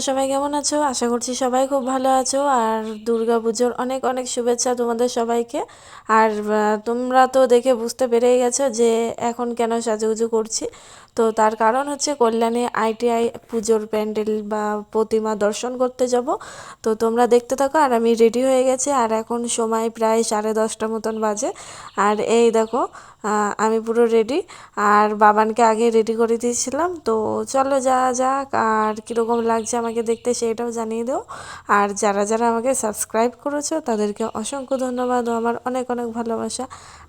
সবাই কেমন আছো? আশা করছি সবাই খুব ভালো আছো। আর দুর্গাপুজোর অনেক অনেক শুভেচ্ছা তোমাদের সবাইকে। আর তোমরা তো দেখে বুঝতে পেরেই গেছো যে এখন কেন সাজুগুজু করছি। তো তার কারণ হচ্ছে কল্যাণী আইটিআই পুজোর প্যান্ডেল বা প্রতিমা দর্শন করতে যাব। তো তোমরা দেখতে থাকো। আর আমি রেডি হয়ে গেছি, আর এখন সময় প্রায় 10:30 মতন বাজে। আর এই দেখো, আমি পুরো রেডি। আর বাবানকে আগে রেডি করে দিয়েছিলাম। তো চলো যাওয়া যাক। আর কীরকম লাগছে আমাকে দেখতে সেটাও জানিয়ে দাও। আর যারা যারা আমাকে সাবস্ক্রাইব করেছো তাদেরকে অসংখ্য ধন্যবাদ ও আমার অনেক অনেক ভালোবাসা।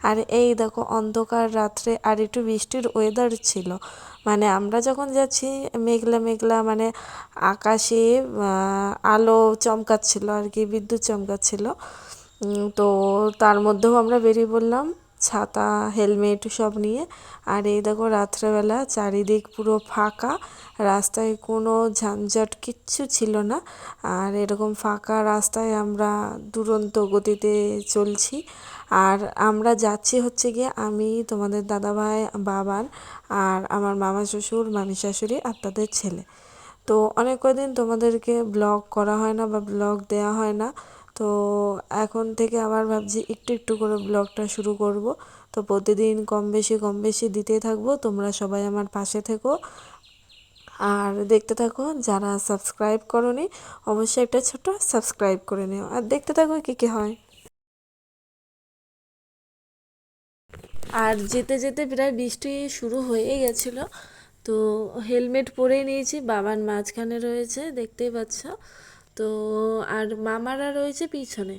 আর এই দেখো, অন্ধকার রাত্রে আর একটু বৃষ্টির ওয়েদার ছিল। মানে আমরা যখন যাচ্ছি মেঘলা মেঘলা, মানে আকাশে আলো চমকাচ্ছিল আর কি, বিদ্যুৎ চমকাচ্ছিল। তো তার মধ্যেও আমরা বেরিয়ে পড়লাম ছাতা হেলমেট সব নিয়ে। আর এই দেখো, রাত্রেবেলা চারিদিক পুরো ফাঁকা, রাস্তায় কোনো ঝঞ্ঝট কিচ্ছু ছিল না। আর এরকম ফাঁকা রাস্তায় আমরা দুরন্ত গতিতে চলছি। আর আমরা যাচ্ছি হচ্ছে গিয়ে আমি, তোমাদের দাদাভাই, বাবান, আর আমার মামা শ্বশুর, মামি শাশুড়ি আর তাদের ছেলে। তো অনেক কদিন তোমাদেরকে ব্লগ করা হয় না বা ব্লগ দেওয়া হয় না। তো এখন থেকে আবার ভাবছি একটু একটু করে ব্লগটা শুরু করব। তো প্রতিদিন কম বেশি দিতেই থাকবো। তোমরা সবাই আমার পাশে থেকো আর দেখতে থাকো। যারা সাবস্ক্রাইব করোনি অবশ্যই একটা ছোট সাবস্ক্রাইব করে নিও, আর দেখতে থাকো কী কী হয়। আর যেতে যেতে প্রায় বৃষ্টি শুরু হয়ে গেছিলো। তো হেলমেট পরেই নিয়েছি, বাবার মাঝখানে রয়েছে দেখতেই পাচ্ছ। তো আর মামারা রয়েছে পিছনে।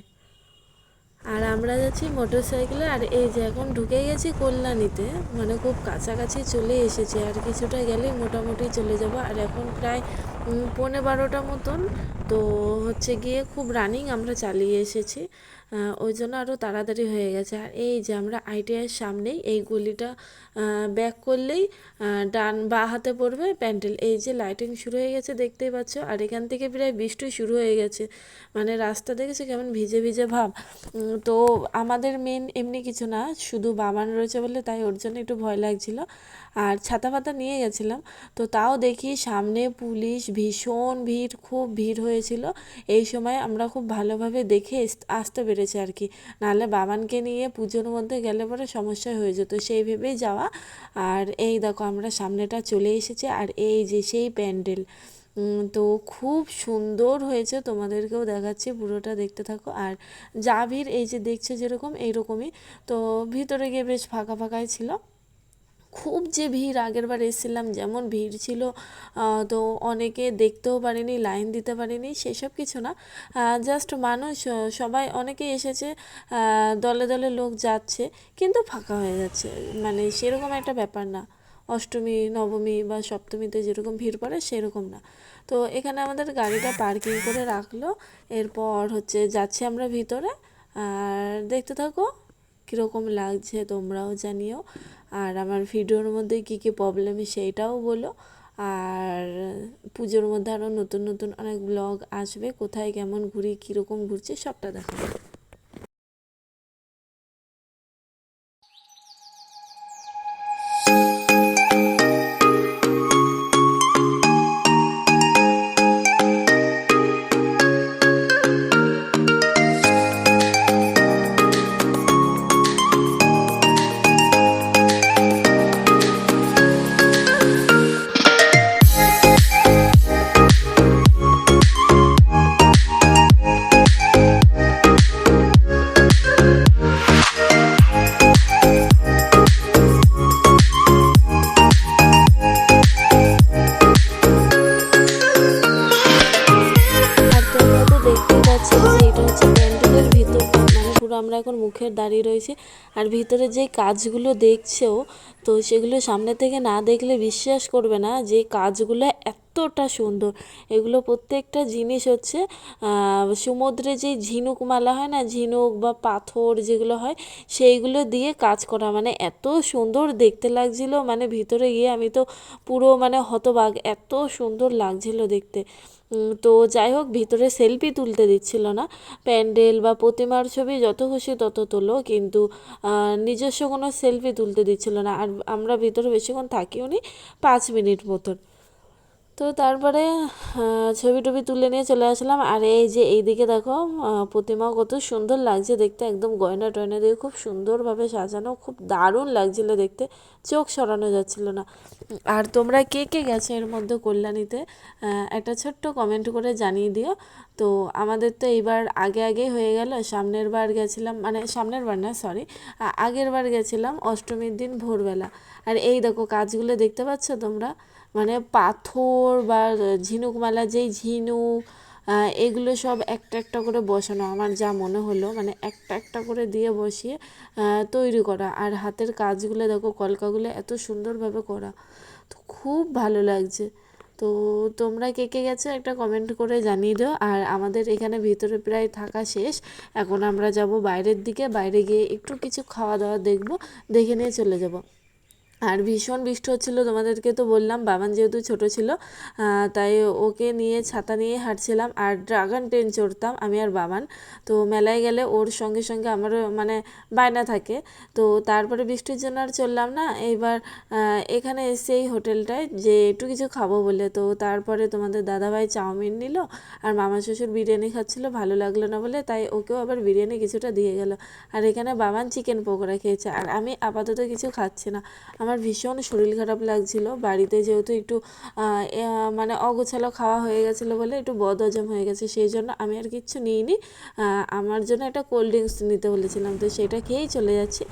আর আমরা যাচ্ছি মোটর সাইকেলে। আর এই যে এখন ঢুকে গেছি কল্যাণীতে, মানে খুব কাছাকাছি চলে এসেছি। আর কিছুটা গেলেই মোটামুটি চলে যাব। আর এখন প্রায় 11:30 মতন। তো হচ্ছে গিয়ে খুব রানিং আমরা চালিয়ে এসেছি, ওই জন্য আরও তাড়াতাড়ি হয়ে গেছে। আর এই যে আমরা আইটিআইয়ের সামনেই, এই গলিটা ব্যাক করলেই ডান বা হাতে পড়বে প্যান্ডেল। এই যে লাইটিং শুরু হয়ে গেছে দেখতেই পাচ্ছ। আর এখান থেকে প্রায় বৃষ্টি শুরু হয়ে গেছে, মানে রাস্তা দেখেছে কেমন ভিজে ভিজে ভাব। তো আমাদের মেন এমনি কিছু না, শুধু বাবান রয়েছে বলে তাই ওর জন্য একটু ভয় লাগছিল। আর ছাতা পাতা নিয়ে গেছিলাম। তো তাও দেখি সামনে পুলিশ, ভীষণ ভিড়, খুব ভিড় হয়েছিল। এই সময় আমরা খুব ভালোভাবে দেখে আসতে পেরেছি আর কি, নাহলে বাবানকে নিয়ে পুজোর মধ্যে গেলে পরে সমস্যা হয়ে যেত, সেই ভেবেই যাওয়া। আর এই দেখো, আমরা সামনেটা চলে এসেছি। আর এই যে সেই প্যান্ডেল, তো খুব সুন্দর হয়েছে, তোমাদেরকেও দেখাচ্ছি, পুরোটা দেখতে থাকো। আর যা ভিড় এই যে দেখছো যেরকম এইরকমই। তো ভিতরে গিয়ে বেশ ফাঁকা ফাঁকাই ছিল। খুব যে ভিড়, আগের বার এসেছিলাম যেমন ভিড় ছিল, তো অনেকে দেখতেও পারিনি, লাইন দিতে পারিনি, সেসব কিছু না। জাস্ট মানুষ সবাই অনেকেই এসেছে, দলে দলে লোক যাচ্ছে, কিন্তু ফাঁকা হয়ে যাচ্ছে, মানে সেরকম একটা ব্যাপার না। অষ্টমী, নবমী বা সপ্তমীতে যেরকম ভিড় পড়ে সেরকম না। তো এখানে আমাদের গাড়িটা পার্কিং করে রাখলো। এরপর হচ্ছে যাচ্ছি আমরা ভিতরে। আর দেখতে থাকো কীরকম লাগছে তোমরাও জানিও। আর আমার ভিডিওর মধ্যে কী কী প্রবলেম সেইটাও বলো। আর পুজোর মধ্যে আরও নতুন নতুন অনেক ব্লগ আসবে, কোথায় কেমন ঘুরি, কীরকম ঘুরছি সবটা দেখাবো। আমরা এখন মুখের দাঁড়িয়ে রয়েছি। আর ভিতরে যে কাজগুলো দেখছো, তো সেগুলো সামনে থেকে না দেখলে বিশ্বাস করবে না যে কাজগুলো এতটা সুন্দর। এগুলো প্রত্যেকটা জিনিস হচ্ছে সমুদ্রে যে ঝিনুক মালা হয় না, ঝিনুক বা পাথর যেগুলো হয়, সেইগুলো দিয়ে কাজ করা, মানে এত সুন্দর দেখতে লাগছিল। মানে ভিতরে গিয়ে আমি তো পুরো মানে হতবাক, এত সুন্দর লাগছিল দেখতে। তো যাই হোক, ভিতরে সেলফি তুলতে দিচ্ছিল না। প্যান্ডেল বা প্রতিমার ছবি যত খুশি তত তোলো, কিন্তু নিজস্ব কোনো সেলফি তুলতে দিচ্ছিল না। আর আমরা ভিতরে বেশিক্ষণ থাকিও নি, 5 মিনিট মতন। তো তারপরে ছবি টবি তুলে নিয়ে চলে আসলাম। আর এই যে এইদিকে দেখো প্রতিমা কত সুন্দর লাগছে দেখতে, একদম গয়না টয়না দিয়ে খুব সুন্দরভাবে সাজানো, খুব দারুণ লাগছিল দেখতে, চোখ সরানো যাচ্ছিল না। আর তোমরা কে কে গেছো এর মধ্যে কল্যাণীতে একটা ছোট্ট কমেন্ট করে জানিয়ে দিও। তো আমাদের তো এইবার আগে আগে হয়ে গেল, সামনের বার গেছিলাম, মানে সামনের বার না সরি, আগের বার গেছিলাম অষ্টমীর দিন ভোরবেলা। আর এই দেখো কাজগুলো দেখতে পাচ্ছ তোমরা, মানে পাথর বা ঝিনুকমালা, যেই ঝিনুক এগুলো সব একটা একটা করে বসানো, আমার যা মনে হলো মানে একটা একটা করে দিয়ে বসিয়ে তৈরি করা। আর হাতের কাজগুলো দেখো, কলকাগুলো এত সুন্দরভাবে করা, তো খুব ভালো লাগছে। তো তোমরা কে কে গেছো একটা কমেন্ট করে জানিয়ে দাও। আর আমাদের এখানে ভিতরে প্রায় থাকা শেষ, এখন আমরা যাব বাইরের দিকে, বাইরে গিয়ে একটু কিছু খাওয়া দাওয়া দেখবো, দেখে নিয়ে চলে যাব। আর ভীষণ বৃষ্টি হচ্ছিলো, তোমাদেরকে তো বললাম বাবান যেহেতু ছোট ছিল তাই ওকে নিয়ে ছাতা নিয়ে হাঁটছিলাম। আর ড্রাগন ট্রেন চড়তাম আমি আর বাবান। তো মেলায় গেলে ওর সঙ্গে সঙ্গে আমারও মানে বায়না থাকে। তো তারপরে বৃষ্টির জন্য আর চললাম না। এইবার এখানে এসেই হোটেলটায় যে একটু কিছু খাবো বলে, তো তারপরে তোমাদের দাদাভাই চাউমিন নিল, আর মামা শ্বশুর বিরিয়ানি খাচ্ছিলো, ভালো লাগলো না বলে, তাই ওকেও আবার বিরিয়ানি কিছুটা দিয়ে গেল। আর এখানে বাবান চিকেন পকোড়া খেয়েছে, আর আমি আপাতত কিছু খাচ্ছি না। আমার ভীষণ শরীর খারাপ লাগছিল, বাড়িতে যেহেতু একটু মানে অগোছালো খাওয়া হয়ে গেছিলো বলে একটু বদহজম হয়ে গেছে, সেই জন্য আমি আর কিচ্ছু নিইনি। আমার জন্য একটা কোল্ড ড্রিঙ্কস নিতে বলেছিলাম, তো সেটা খেয়েই চলে যাচ্ছি।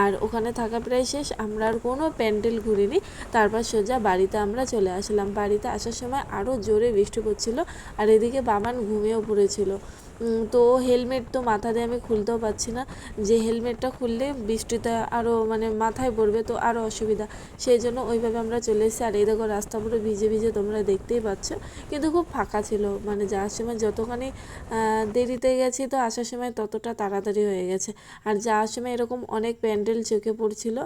আর ওখানে থাকা প্রায় শেষ, আমরা আর কোনো প্যান্ডেল ঘুরিনি। তারপর সোজা বাড়িতে আমরা চলে আসলাম। বাড়িতে আসার সময় আরও জোরে বৃষ্টি পড়ছিল, আর এদিকে বাবান ঘুমিয়েও পড়েছিল। তো হেলমেট তো মাথা দিয়ে আমি খুলতেও পারছি না, যে হেলমেটটা খুললে বৃষ্টিতে আরও মানে মাথায় পড়বে, তো আরও অসুবিধা, সেই জন্য ওইভাবে আমরা চলে এসেছি। আর এই দেখো রাস্তা পুরো ভিজে ভিজে তোমরা দেখতেই পাচ্ছ, কিন্তু খুব ফাঁকা ছিল, মানে যাওয়ার সময় যতখানি দেরিতে গেছি তো আসার সময় ততটা তাড়াতাড়ি হয়ে গেছে। আর যাওয়ার সময় এরকম অনেক প্যান্ডেল চোখে পড়ছিল,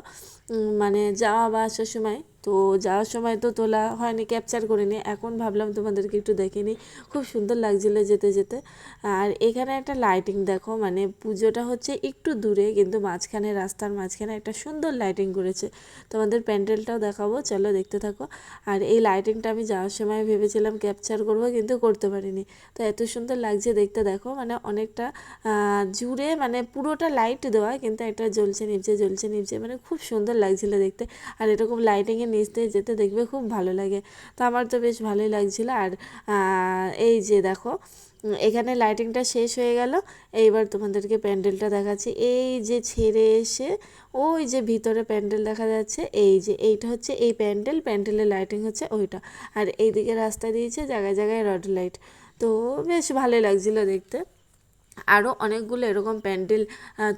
মানে যাওয়া বা আসার সময়। তো যাওয়ার সময় তো তোলা হয়নি, ক্যাপচার করিনি, এখন ভাবলাম তোমাদেরকে একটু দেখে নিই, খুব সুন্দর লাগছিলো যেতে যেতে। আর এখানে একটা লাইটিং দেখো, মানে পুজোটা হচ্ছে একটু দূরে, কিন্তু মাঝখানে রাস্তার মাঝখানে একটা সুন্দর লাইটিং করেছে। তোমাদের প্যান্ডেলটাও দেখাবো, চলো দেখতে থাকো। আর এই লাইটিংটা আমি যাওয়ার সময় ভেবেছিলাম ক্যাপচার করব, কিন্তু করতে পারিনি। তো এত সুন্দর লাগছে দেখতে, দেখো মানে অনেকটা জুড়ে, মানে পুরোটা লাইট দেওয়া, কিন্তু একটা জ্বলছে নিচে, জ্বলছে নিচে, মানে খুব সুন্দর লাগছিলো দেখতে। আর এরকম লাইটিংয়ের নিচ দিয়ে যেতে দেখবে খুব ভালো লাগে, তো আমার তো বেশ ভালোই লাগছিলো। আর এই যে দেখো এখানে লাইটিংটা শেষ হয়ে গেল, এইবার তোমাদেরকে প্যান্ডেলটা দেখাচ্ছি। এই যে ছেড়ে এসে ওই যে ভিতরে প্যান্ডেল দেখা যাচ্ছে, এই যে এইটা হচ্ছে এই প্যান্ডেল, প্যান্ডেলের লাইটিং হচ্ছে ওইটা। আর এইদিকে রাস্তা দিয়েছে জায়গায় জায়গায় রড লাইট, তো বেশ ভালোই লাগছিলো দেখতে। আরও অনেকগুলো এরকম প্যান্ডেল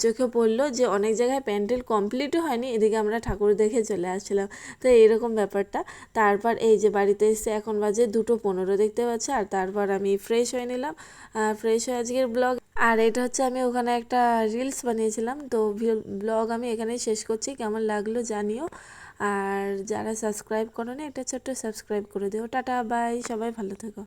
চোখে পড়লো, যে অনেক জায়গায় প্যান্ডেল কমপ্লিটও হয়নি, এদিকে আমরা ঠাকুর দেখে চলে আসছিলাম, তো এইরকম ব্যাপারটা। তারপর এই যে বাড়িতে এসে এখন বাজে 2:15 দেখতে পাচ্ছি। আর তারপর আমি ফ্রেশ হয়ে নিলাম, ফ্রেশ হয়ে আজকের ব্লগ, আর এটা হচ্ছে আমি ওখানে একটা রিলস বানিয়েছিলাম, তো ব্লগ আমি এখানেই শেষ করছি, কেমন লাগলো জানিও। আর যারা সাবস্ক্রাইব করো না, একটা ছোট্ট সাবস্ক্রাইব করে দিও। টাটা বাই, সবাই ভালো থেকো।